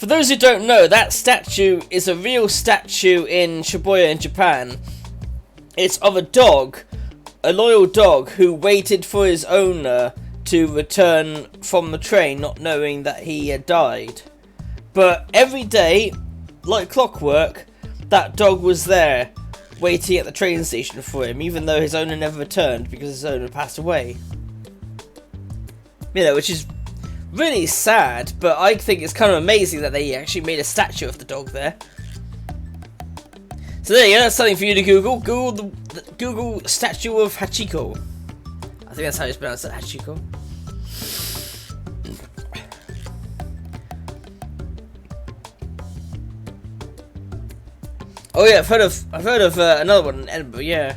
For those who don't know, that statue is a real statue in Shibuya in Japan. It's of a dog, a loyal dog, who waited for his owner to return from the train, not knowing that he had died. But every day, like clockwork, that dog was there, waiting at the train station for him, even though his owner never returned because his owner passed away. You know, which is really sad, but I think it's kind of amazing that they actually made a statue of the dog there. So there you go, that's something for you to Google. Google statue of Hachiko. I think that's how it's pronounced, Hachiko. Oh yeah, I've heard of another one in Edinburgh, yeah.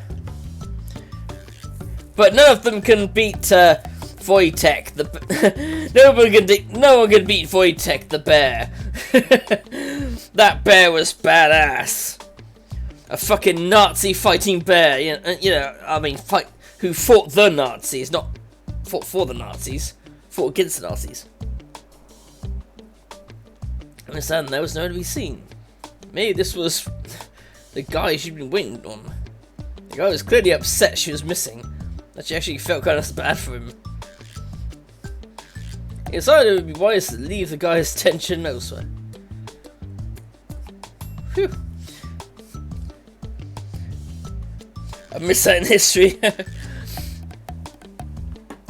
But none of them can beat Wojtek. No one can beat Wojtek the bear. That bear was badass. A fucking Nazi fighting bear. Who fought the Nazis, not fought for the Nazis, fought against the Nazis. I understand there was nowhere to be seen. Maybe this was the guy she'd been waiting on. The guy was clearly upset she was missing. That she actually felt kind of bad for him. He decided it would be wise to leave the guy's attention elsewhere. Phew. I missed that in history.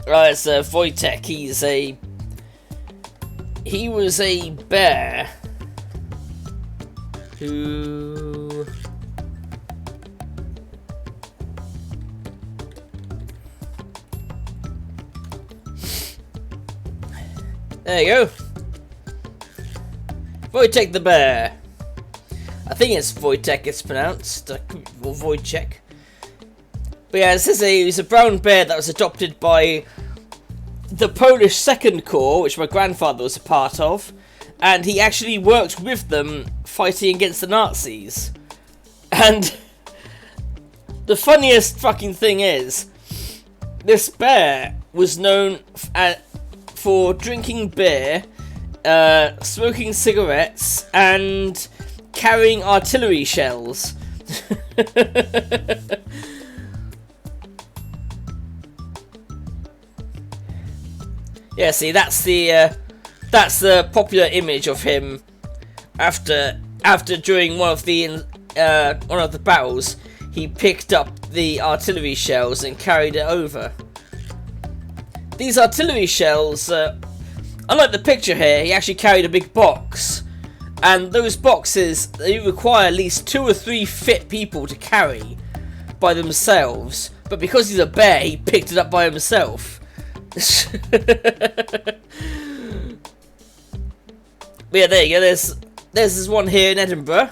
Right, so Wojtek, he was a bear who there you go. Wojtek the bear. I think it's Wojtek it's pronounced, or Wojtek. But yeah, he's a brown bear that was adopted by the Polish Second Corps, which my grandfather was a part of, and he actually worked with them fighting against the Nazis. And the funniest fucking thing is, this bear was known for drinking beer, smoking cigarettes, and carrying artillery shells. Yeah, see, that's the popular image of him after during one of the battles, he picked up the artillery shells and carried it over. These artillery shells, unlike the picture here, he actually carried a big box, and those boxes, they require at least 2 or 3 fit people to carry by themselves. But because he's a bear, he picked it up by himself. But yeah, there you go. There's this one here in Edinburgh.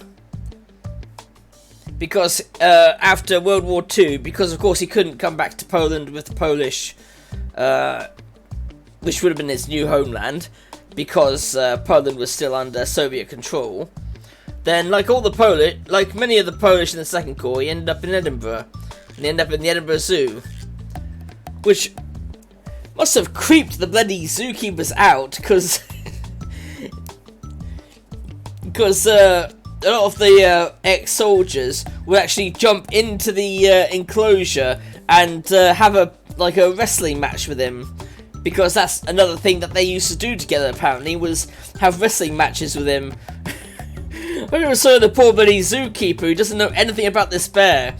Because after World War II, because of course he couldn't come back to Poland with the Polish, which would have been his new homeland, because Poland was still under Soviet control. Then, like many of the Polish in the Second Corps, he ended up in Edinburgh, and he ended up in the Edinburgh Zoo, which must have creeped the bloody zookeepers out, because a lot of the ex-soldiers would actually jump into the enclosure and have a wrestling match with him, because that's another thing that they used to do together, apparently, was have wrestling matches with him. I never saw the poor bloody zookeeper who doesn't know anything about this bear,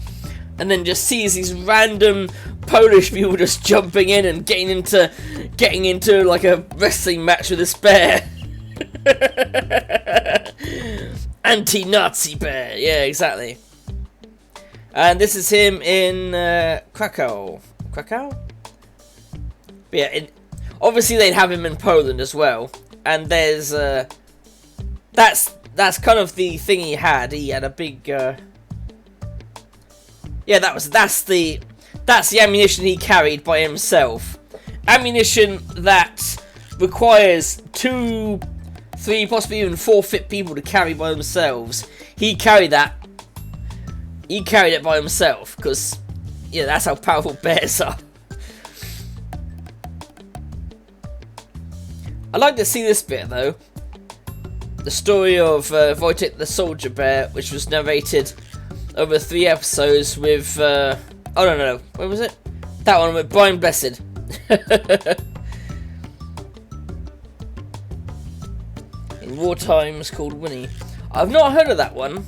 and then just sees these random Polish people just jumping in and getting into like a wrestling match with this bear. Anti-Nazi bear, yeah, exactly. And this is him in Krakow. Krakow? But yeah, obviously they'd have him in Poland as well. And there's that's kind of the thing he had. He had a big yeah, that's the ammunition he carried by himself. Ammunition that requires 2, 3, possibly even 4 fit people to carry by themselves. He carried it by himself, because yeah, that's how powerful bears are. I'd like to see this bit though. the story of Wojtek the Soldier Bear, which was narrated over 3 episodes with, oh no, where was it? That one with Brian Blessed. In War Times called Winnie. I've not heard of that one,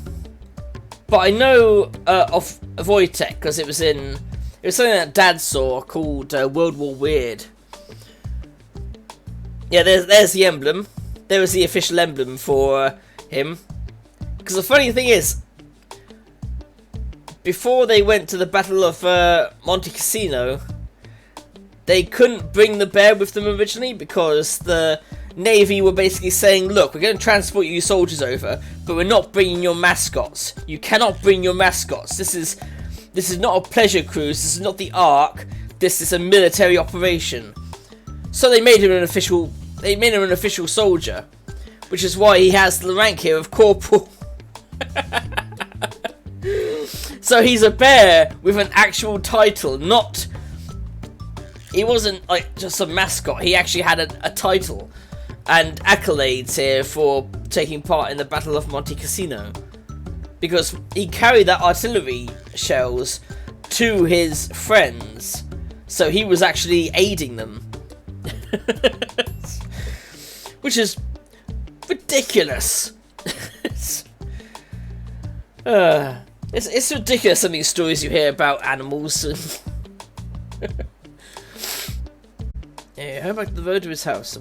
but I know of Wojtek because it was something that Dad saw called World War Weird. Yeah, there's the emblem. There was the official emblem for him. Because the funny thing is, before they went to the Battle of Monte Cassino, they couldn't bring the bear with them originally because the Navy were basically saying, look, we're going to transport you soldiers over, but we're not bringing your mascots. You cannot bring your mascots. This is not a pleasure cruise. This is not the Ark. This is a military operation. So they made him an official. They made him an official soldier, which is why he has the rank here of corporal. So he's a bear with an actual title, not. He wasn't like just a mascot. He actually had a title and accolades here for taking part in the Battle of Monte Cassino, because he carried that artillery shells to his friends, so he was actually aiding them. Which is ridiculous. It's ridiculous, some of these stories you hear about animals. Yeah, how about the road to his house?